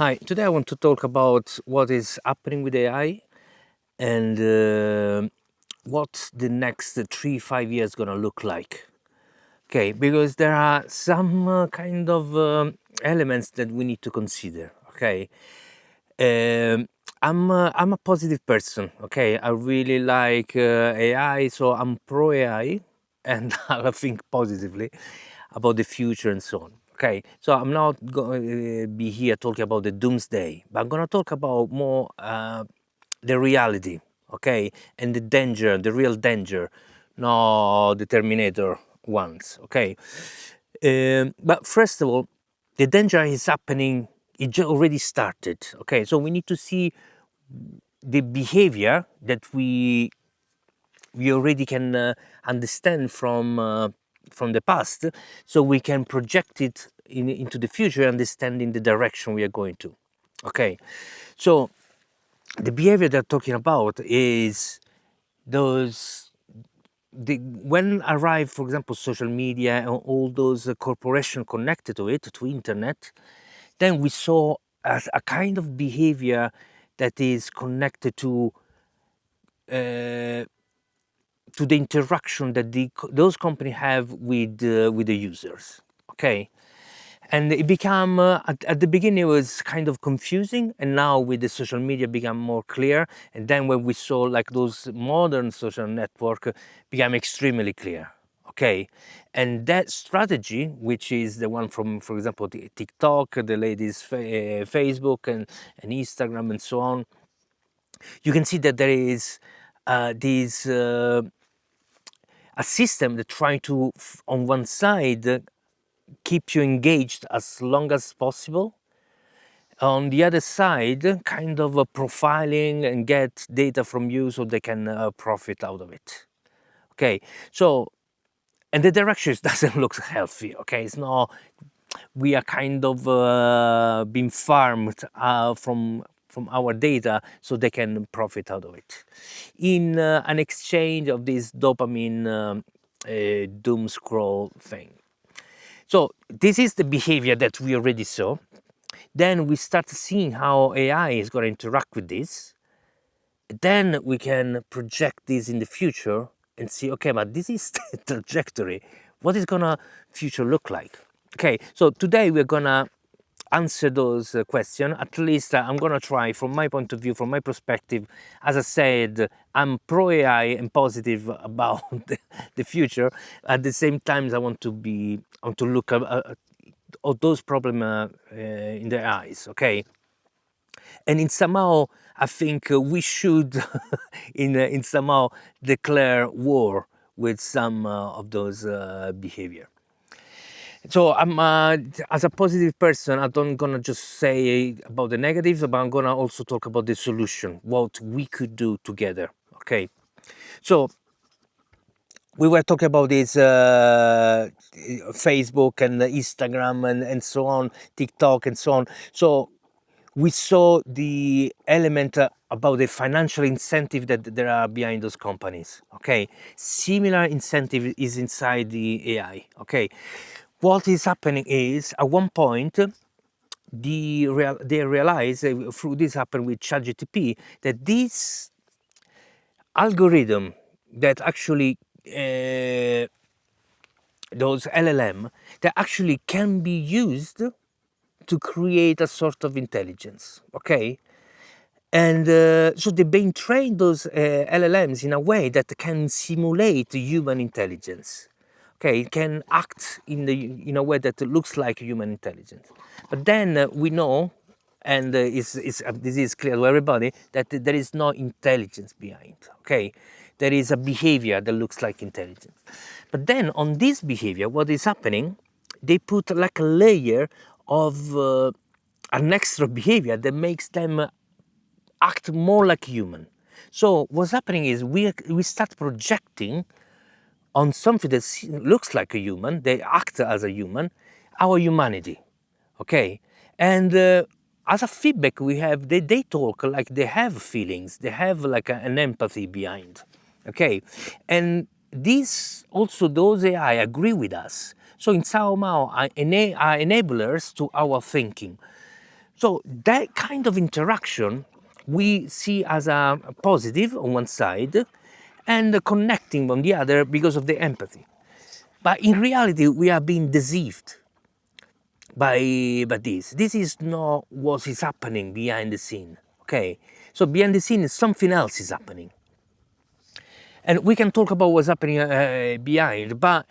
Hi, today I want to talk about what is happening with AI and what the next 3-5 years gonna look like. Okay, because there are some kind of elements that we need to consider. Okay, um, I'm a positive person. Okay, I really like AI, so I'm pro AI, and I think positively about the future and so on. Okay, so I'm not going to be here talking about the doomsday, but I'm going to talk about more the reality, okay, and the danger, the real danger, not the Terminator ones, okay. But first of all, the danger is happening. It already started, okay. So we need to see the behavior that we already can understand from the past, so we can project it into the future, understanding the direction we are going to. Okay, so the behavior they're talking about is those when arrive, for example, social media and all those corporations connected to it, to internet, then we saw a kind of behavior that is connected uh, to the interaction that those companies have with the users. Okay, and it became at the beginning it was kind of confusing, and now with the social media become more clear, and then when we saw like those modern social network became extremely clear. Okay, and that strategy, which is the one from, for example, the TikTok, the latest Facebook and Instagram and so on, you can see that there is this a system that try to on one side keep you engaged as long as possible, on the other side kind of profiling and get data from you so they can profit out of it. Okay, so, and the direction doesn't look healthy. Okay, it's not, we are kind of being farmed from our data so they can profit out of it in an exchange of this dopamine doom scroll thing. So this is the behavior that we already saw. Then we start seeing how AI is going to interact with this. Then we can project this in the future and see, okay, but this is the trajectory. What is gonna future look like? Okay, so today we're gonna answer those questions. At least I'm gonna try from my point of view, from my perspective. As I said, I'm pro AI and positive about the future. At the same time, I want to look at those problems in their eyes. Okay, and in somehow I think we should in somehow declare war with some of those behavior. So I'm as a positive person, I don't gonna just say about the negatives, but I'm gonna also talk about the solution, what we could do together. Okay, so we were talking about this Facebook and Instagram and so on, TikTok and so on. So we saw the element about the financial incentive that there are behind those companies. Okay, similar incentive is inside the AI. Okay, what is happening is at one point they realize through this happened with ChatGPT that this algorithm that actually those LLM that actually can be used to create a sort of intelligence. Okay, and so they've been trained those LLMs in a way that can simulate human intelligence. Okay, it can act in a way that looks like human intelligence. But then we know, and this is clear to everybody, that there is no intelligence behind. Okay, there is a behavior that looks like intelligence. But then on this behavior, what is happening? They put like a layer of an extra behavior that makes them act more like human. So what's happening is we start projecting on something that looks like a human, they act as a human, our humanity. Okay, and as a feedback we have, they talk like they have feelings, they have like an empathy behind. Okay, and these also those AI agree with us. So in somehow are enablers to our thinking. So that kind of interaction we see as a positive on one side and connecting on the other because of the empathy. But in reality, we are being deceived by this. This is not what is happening behind the scene. Okay, so behind the scene, something else is happening, and we can talk about what's happening behind. But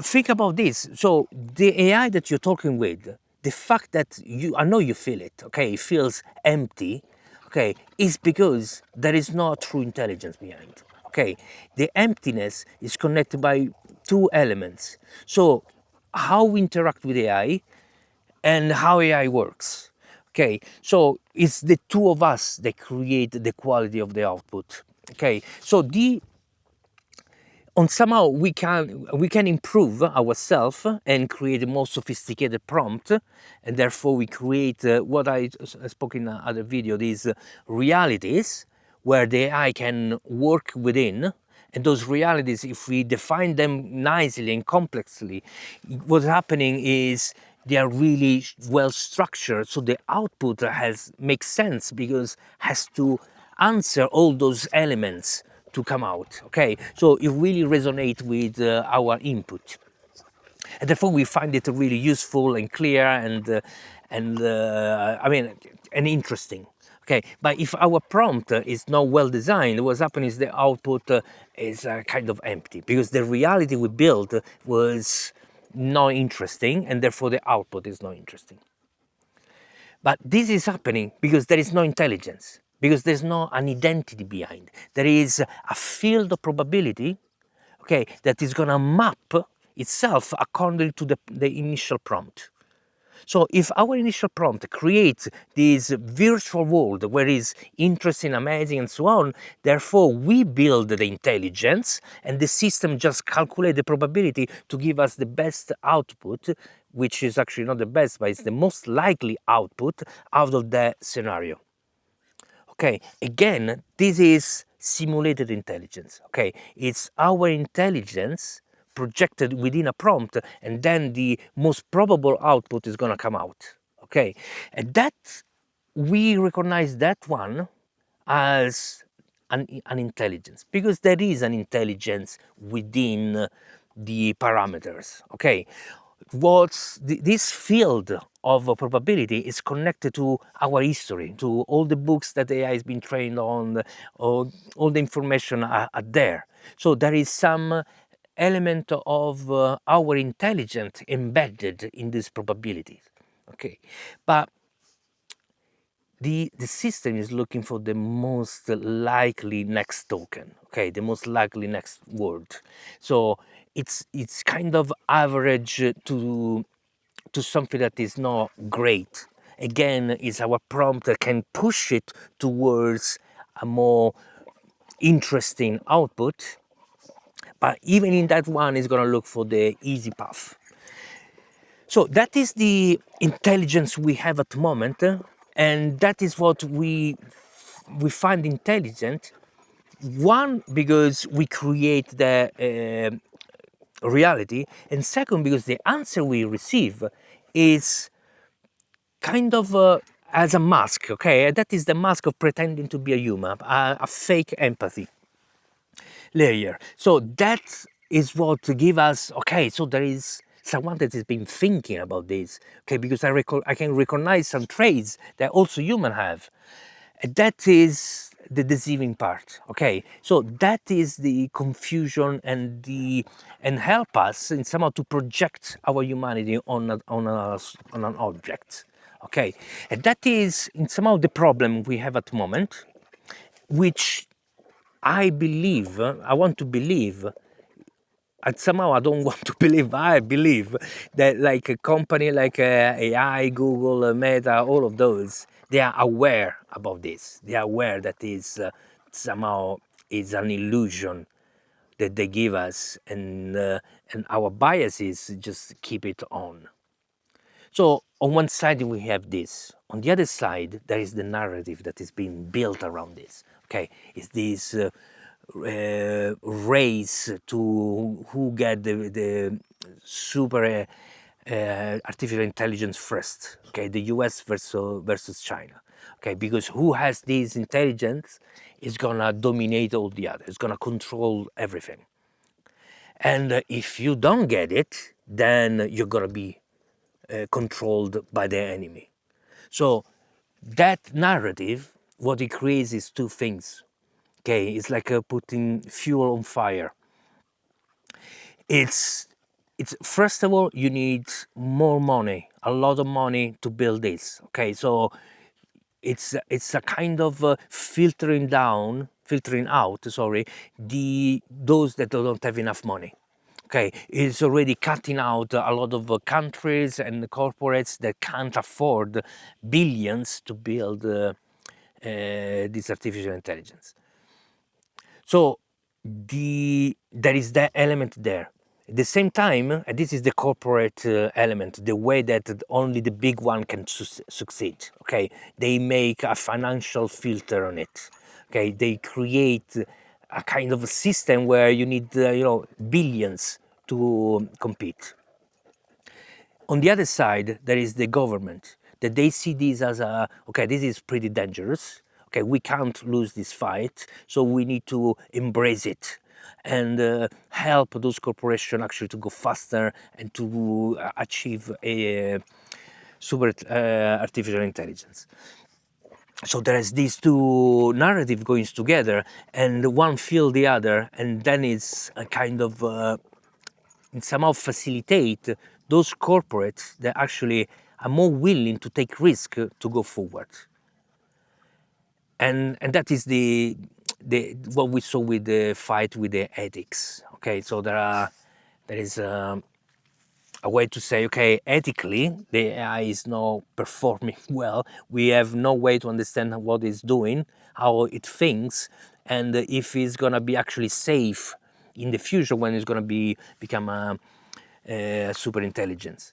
think about this. So the AI that you're talking with, the fact that I know you feel it. Okay, it feels empty. Okay, is because there is no true intelligence behind. Okay, the emptiness is connected by two elements. So how we interact with AI and how AI works. Okay, so it's the two of us that create the quality of the output. Okay, so on somehow we can improve ourselves and create a more sophisticated prompt, and therefore we create what I spoke in other video, these realities where the AI can work within. And those realities, if we define them nicely and complexly, what's happening is they are really well structured, so the output makes sense because has to answer all those elements to come out. Okay, so it really resonates with our input, and therefore we find it really useful and clear and I mean, and interesting. Okay, but if our prompt is not well designed, what's happening is the output is kind of empty because the reality we built was not interesting, and therefore the output is not interesting. But this is happening because there is no intelligence, because there's no an identity behind. There is a field of probability, okay, that is gonna map itself according to the initial prompt. So if our initial prompt creates this virtual world where it's interesting, amazing, and so on, therefore we build the intelligence and the system just calculates the probability to give us the best output, which is actually not the best, but it's the most likely output out of that scenario. Okay, again, this is simulated intelligence. Okay, it's our intelligence projected within a prompt, and then the most probable output is going to come out. Okay, and that we recognize that one as an intelligence because there is an intelligence within the parameters. Okay, this field of probability is connected to our history, to all the books that AI has been trained on, all the information are there. So there is some element of our intelligence embedded in these probabilities. Okay, but the system is looking for the most likely next token, okay, the most likely next word. So it's kind of average to something that is not great. Again, is our prompt that can push it towards a more interesting output, but even in that one is going to look for the easy path. So that is the intelligence we have at the moment, and that is what we find intelligent. One, because we create the reality, and second, because the answer we receive is kind of as a mask. Okay, that is the mask of pretending to be a human, a fake empathy layer. So that is what give us, okay, so there is someone that has been thinking about this, okay, because I can recognize some traits that also humans have. And that is the deceiving part, okay? So that is the confusion and help us in somehow to project our humanity on an object, okay? And that is in somehow the problem we have at the moment, which I believe, I want to believe, and somehow I don't want to believe, I believe that like a company like AI, Google, Meta, all of those, they are aware about this. They are aware that is somehow is an illusion that they give us, and our biases just keep it on. So on one side we have this. On the other side, there is the narrative that is being built around this. Okay, it's this race to who get the super artificial intelligence first. Okay, the US versus China. Okay, because who has this intelligence is gonna dominate all the others. It's gonna control everything. And if you don't get it, then you're gonna be controlled by the enemy. So that narrative, what it creates is two things. Okay, it's like putting fuel on fire. It's first of all, you need more money, a lot of money to build this. Okay, so it's a kind of filtering out, sorry, those that don't have enough money. Okay, it's already cutting out a lot of countries and corporates that can't afford billions to build this artificial intelligence. So there is that element there. At the same time, this is the corporate element, the way that only the big one can succeed. Okay, they make a financial filter on it. Okay, they create a kind of a system where you need billions to compete. On the other side, there is the government, that they see this as okay, this is pretty dangerous. Okay, we can't lose this fight, so we need to embrace it and help those corporations actually to go faster and to achieve a super artificial intelligence. So there is these two narrative going together, and one feel the other, and then it's a kind of somehow facilitate those corporates that actually are more willing to take risk to go forward. And that is the what we saw with the fight with the ethics. Okay, so there is a way to say, okay, ethically the AI is not performing well. We have no way to understand what it's doing, how it thinks, and if it's gonna be actually safe in the future when it's gonna become a super intelligence.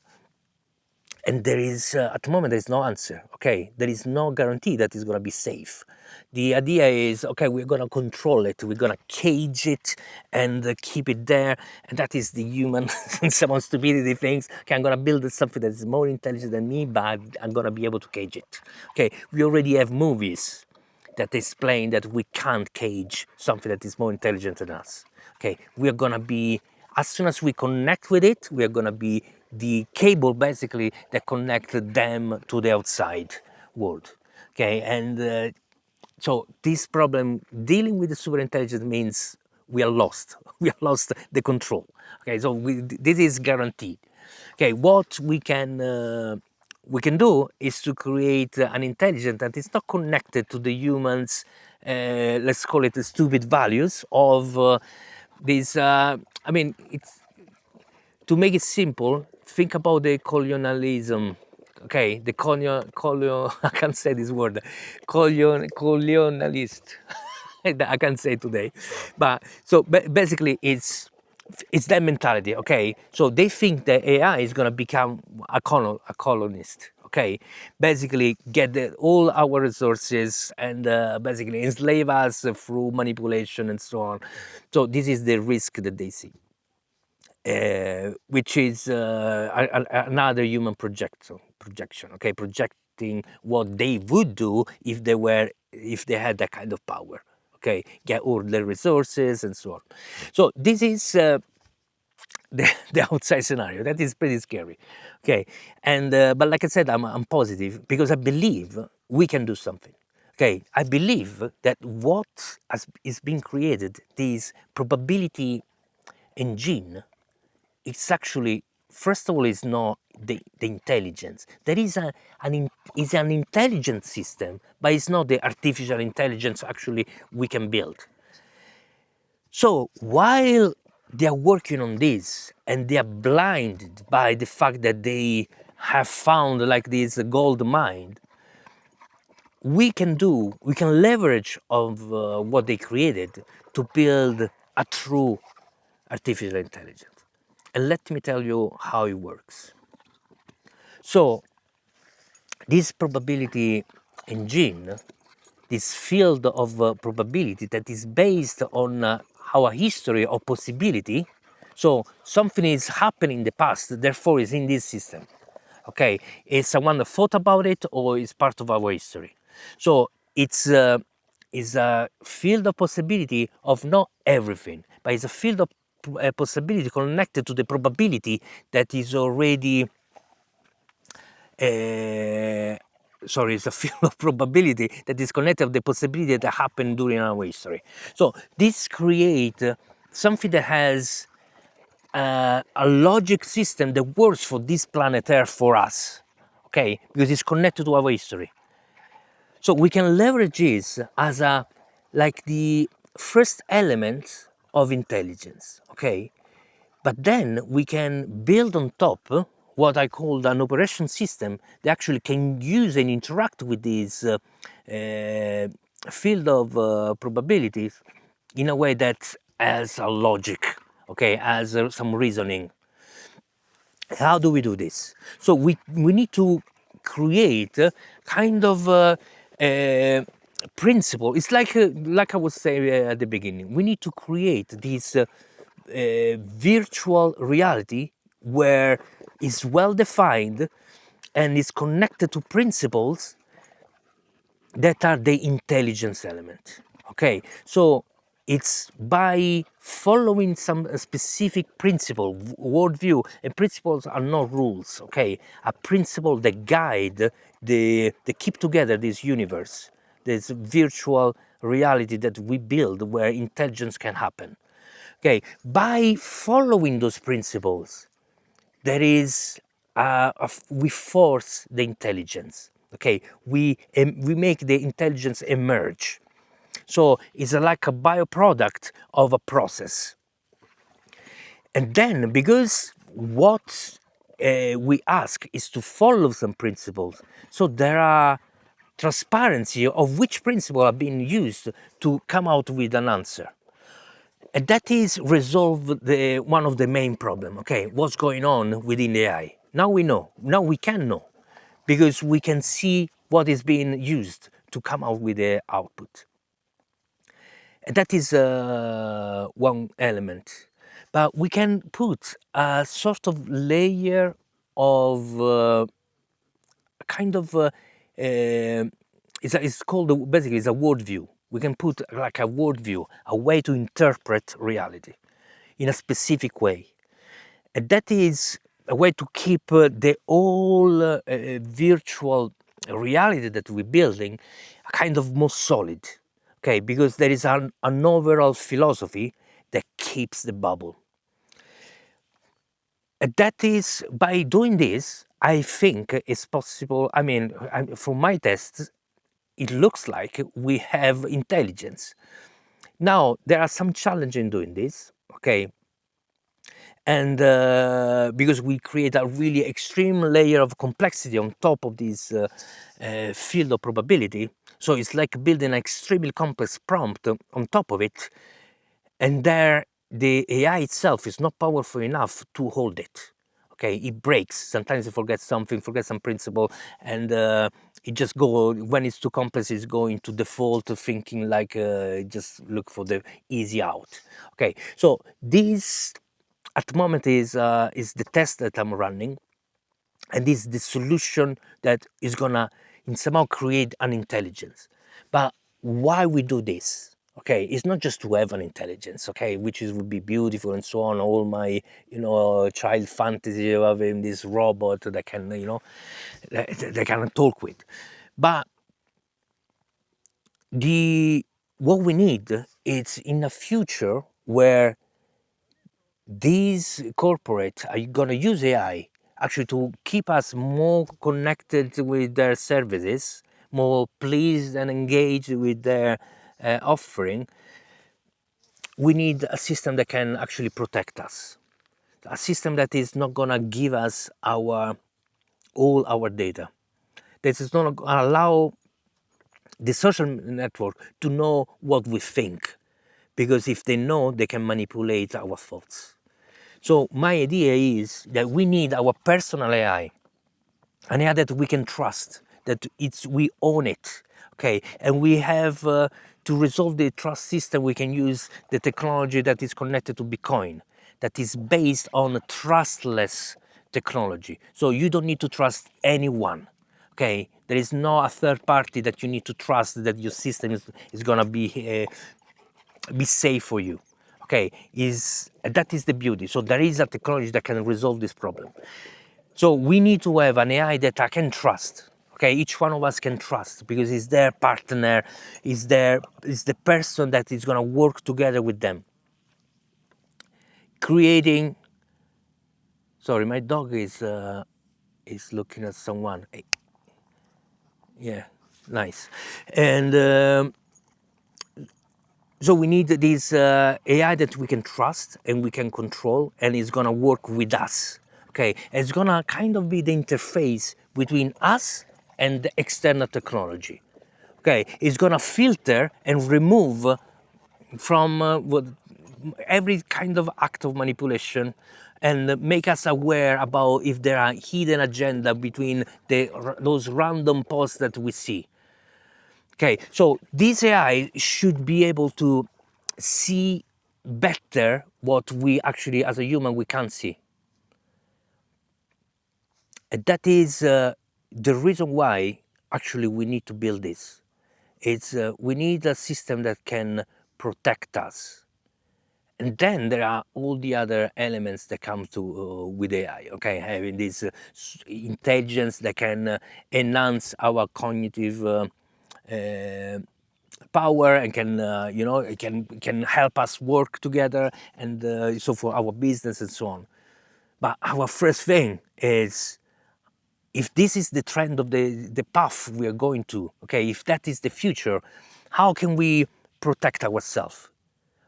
And there is at the moment there is no answer. Okay, there is no guarantee that it's going to be safe. The idea is, okay, we're going to control it, we're going to cage it and keep it there, and that is the human someone stupidity thinks, okay, I'm going to build something that is more intelligent than me, but I'm going to be able to cage it. Okay, we already have movies that explain that we can't cage something that is more intelligent than us. Okay, we are going to be, as soon as we connect with it, we are going to be the cable basically that connect them to the outside world. Okay, and so this problem dealing with the super intelligence means we are lost. We are lost the control. Okay, so this is guaranteed. Okay, what we can do is to create an intelligence that is not connected to the humans, let's call it the stupid values of this. I mean, it's to make it simple. Think about the colonialism. Okay, the I can't say this word, colonialist. I can't say today, but so basically it's that mentality. Okay, so they think that AI is gonna become a colonist. Okay, basically get all our resources and basically enslave us through manipulation and so on. So this is the risk that they see. Which is another human projection. Okay, projecting what they would do if they had that kind of power. Okay, get all the resources and so on. So this is the outside scenario. That is pretty scary. Okay, and but like I said, I'm positive because I believe we can do something. Okay, I believe that what is being created, this probability engine, it's actually, first of all, it's not the intelligence. There is is an intelligent system, but it's not the artificial intelligence actually we can build. So while they are working on this and they are blinded by the fact that they have found like this gold mine, we can leverage of what they created to build a true artificial intelligence. And let me tell you how it works. So this probability engine, this field of probability that is based on our history of possibility. So something is happening in the past, therefore is in this system. Okay, is someone that thought about it, or is part of our history. So it's a field of possibility of not everything, but it's a field of possibility connected to the probability that is already sorry, it's a field of probability that is connected to the possibility that happened during our history. So this creates something that has a logic system that works for this planet Earth for us, okay, because it's connected to our history. So we can leverage this as a like the first element of intelligence, okay. But then we can build on top what I call an operation system that actually can use and interact with this field of probabilities in a way that has a logic, okay, has some reasoning. How do we do this? So we need to create a kind of principle. It's like I was saying at the beginning. We need to create this virtual reality where it's well defined and is connected to principles that are the intelligence element. Okay, so it's by following some specific principle, worldview, and principles are not rules. Okay, a principle that guide the keep together this universe, this virtual reality that we build where intelligence can happen. Okay, by following those principles, there is we force the intelligence. Okay, we make the intelligence emerge. So it's like a byproduct of a process. And then because what we ask is to follow some principles, so there are transparency of which principle are being used to come out with an answer. And that is resolve one of the main problem. Okay, what's going on within the AI? Now we know. Now we can know because we can see what is being used to come out with the output. And that is one element. But we can put a sort of layer of kind of it's called basically it's a worldview. We can put like a worldview, a way to interpret reality in a specific way, and that is a way to keep the whole virtual reality that we're building a kind of more solid. Okay, because there is an overall philosophy that keeps the bubble. And that is by doing this, I think it's possible. I mean, from my tests, it looks like we have intelligence. Now, there are some challenges in doing this, okay? And because we create a really extreme layer of complexity on top of this field of probability. So it's like building an extremely complex prompt on top of it. And there, the AI itself is not powerful enough to hold it. Okay, it breaks. Sometimes it forgets something, forgets some principle, and it just go when it's too complex. It's going to default to thinking like just look for the easy out. Okay, so this at the moment is the test that I'm running, and this is the solution that is gonna in somehow create an intelligence. But why we do this? Okay, it's not just to have an intelligence, okay, which is would be beautiful and so on. All my child fantasy of having this robot that can that can talk with, but the what we need is in a future where these corporate are going to use AI actually to keep us more connected with their services, more pleased and engaged with their offering. We need a system that can actually protect us, a system that is not going to give us all our data, that is not going to allow the social network to know what we think, because if they know, they can manipulate our thoughts. So my idea is that we need our personal AI, an AI that we can trust, that we own it, okay? And we have to resolve the trust system. We can use the technology that is connected to Bitcoin, that is based on a trustless technology. So you don't need to trust anyone. Okay, there is no a third party that you need to trust that your system is gonna be safe for you. Okay, is that is the beauty. So there is a technology that can resolve this problem. So we need to have an AI that I can trust. Okay, each one of us can trust because it's their partner, is the person that is gonna work together with them, creating. Sorry, my dog is looking at someone. Yeah, nice. And so we need this AI that we can trust and we can control, and it's gonna work with us. Okay, it's gonna kind of be the interface between us and the external technology. Okay, it's gonna filter and remove from every kind of act of manipulation, and make us aware about if there are hidden agenda between those random posts that we see. Okay, so this AI should be able to see better what we actually, as a human, we can't see. And that is the reason why actually we need to build this. It's we need a system that can protect us. And then there are all the other elements that come to with AI. Okay, having this intelligence that can enhance our cognitive power, and can it can help us work together, and so for our business and so on. But our first thing is, if this is the trend of the path we are going to, okay, if that is the future, how can we protect ourselves?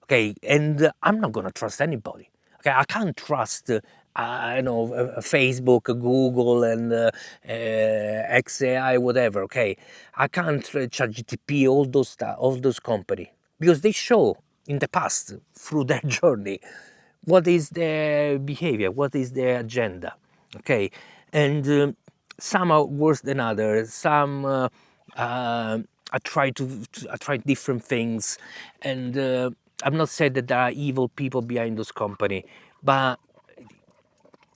Okay, and I'm not gonna trust anybody. Okay, I can't trust Facebook, Google, and XAI, whatever. Okay, I can't ChatGPT, all those company, because they show in the past through their journey what is their behavior, what is their agenda. Okay, and some are worse than others. Some I try different things, and I'm not saying that there are evil people behind those company, but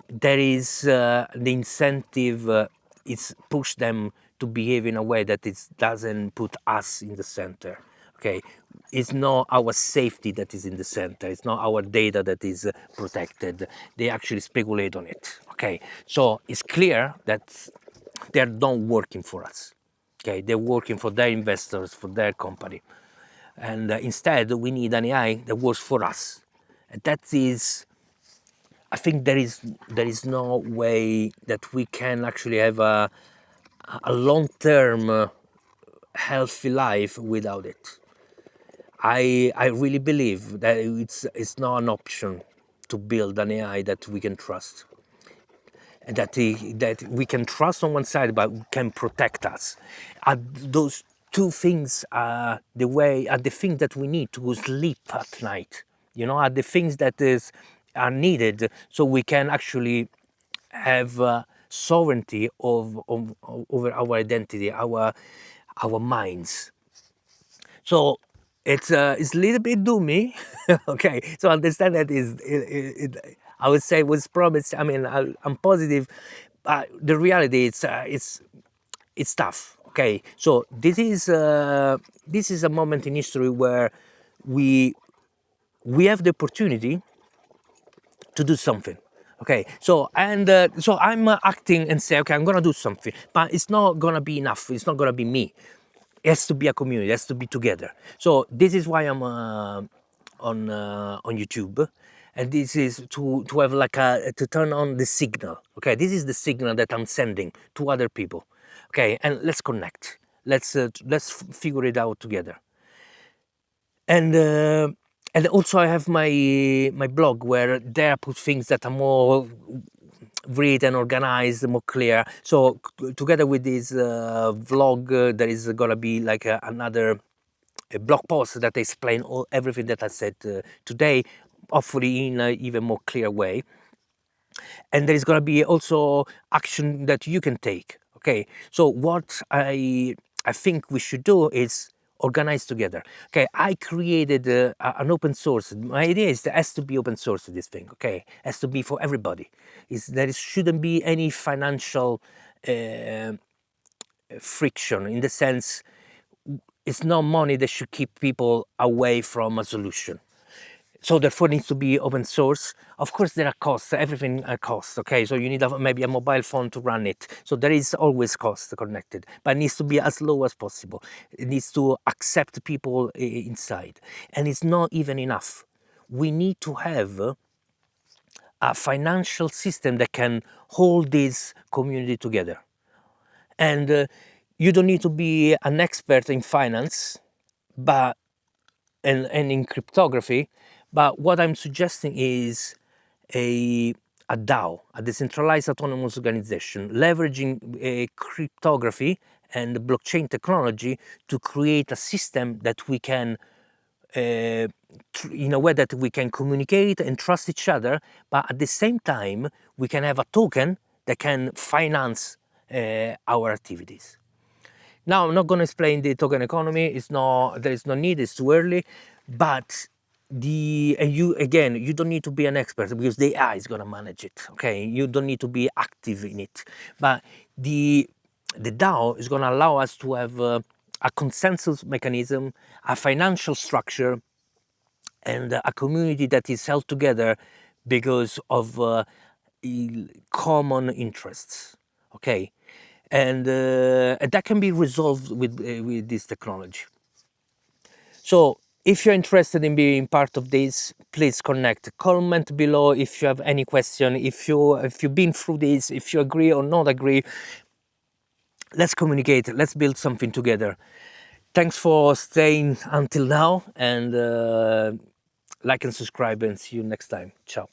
there is the incentive. It's push them to behave in a way that it doesn't put us in the center. Okay, it's not our safety that is in the center. It's not our data that is protected. They actually speculate on it. Okay, so it's clear that they're not working for us. Okay, they're working for their investors, for their company, and instead we need an AI that works for us. And that is, I think there is no way that we can actually have a long-term healthy life without it. I really believe that it's not an option to build an AI that we can trust, and that we can trust on one side, but can protect us. Those two things are the things that we need to sleep at night. Are the things that are needed, so we can actually have sovereignty over our identity, our minds. So it's a little bit doomy. Okay, so understand that I would say was promised. I mean, I'm positive, but the reality it's tough. Okay, so this is a moment in history where we we have the opportunity to do something. Okay, so so I'm acting and say, okay, I'm gonna do something, but it's not gonna be enough. It's not gonna be me. It has to be a community. It has to be together. So this is why I'm on YouTube, and this is to have like to turn on the signal. Okay, this is the signal that I'm sending to other people. Okay, and let's connect. Let's figure it out together. And also I have my blog where there I put things that are more written, organized, more clear. So together with this vlog, there is gonna be like another a blog post that explain everything that I said today, hopefully in an even more clear way. And there is gonna be also action that you can take. Okay, so what I think we should do is organized together. Okay, I created an open source. My idea is that it has to be open source, this thing. Okay, it has to be for everybody. There shouldn't be any financial friction, in the sense it's not money that should keep people away from a solution. So therefore it needs to be open source. Of course there are costs, everything costs, okay? So you need maybe a mobile phone to run it. So there is always cost connected, but it needs to be as low as possible. It needs to accept people inside. And it's not even enough. We need to have a financial system that can hold this community together. And you don't need to be an expert in finance, but and in cryptography, but what I'm suggesting is a DAO, a decentralized autonomous organization, leveraging cryptography and blockchain technology to create a system that we can, in a way that we can communicate and trust each other, but at the same time, we can have a token that can finance our activities. Now, I'm not going to explain the token economy. There is no need. It's too early. But you don't need to be an expert, because the AI is going to manage it. Okay, you don't need to be active in it. But the DAO is going to allow us to have a consensus mechanism, a financial structure, and a community that is held together because of common interests. Okay, and that can be resolved with this technology. So if you're interested in being part of this, please connect. Comment below if you have any question. If you've been through this, if you agree or not agree, let's communicate. Let's build something together. Thanks for staying until now, and like and subscribe, and see you next time. Ciao.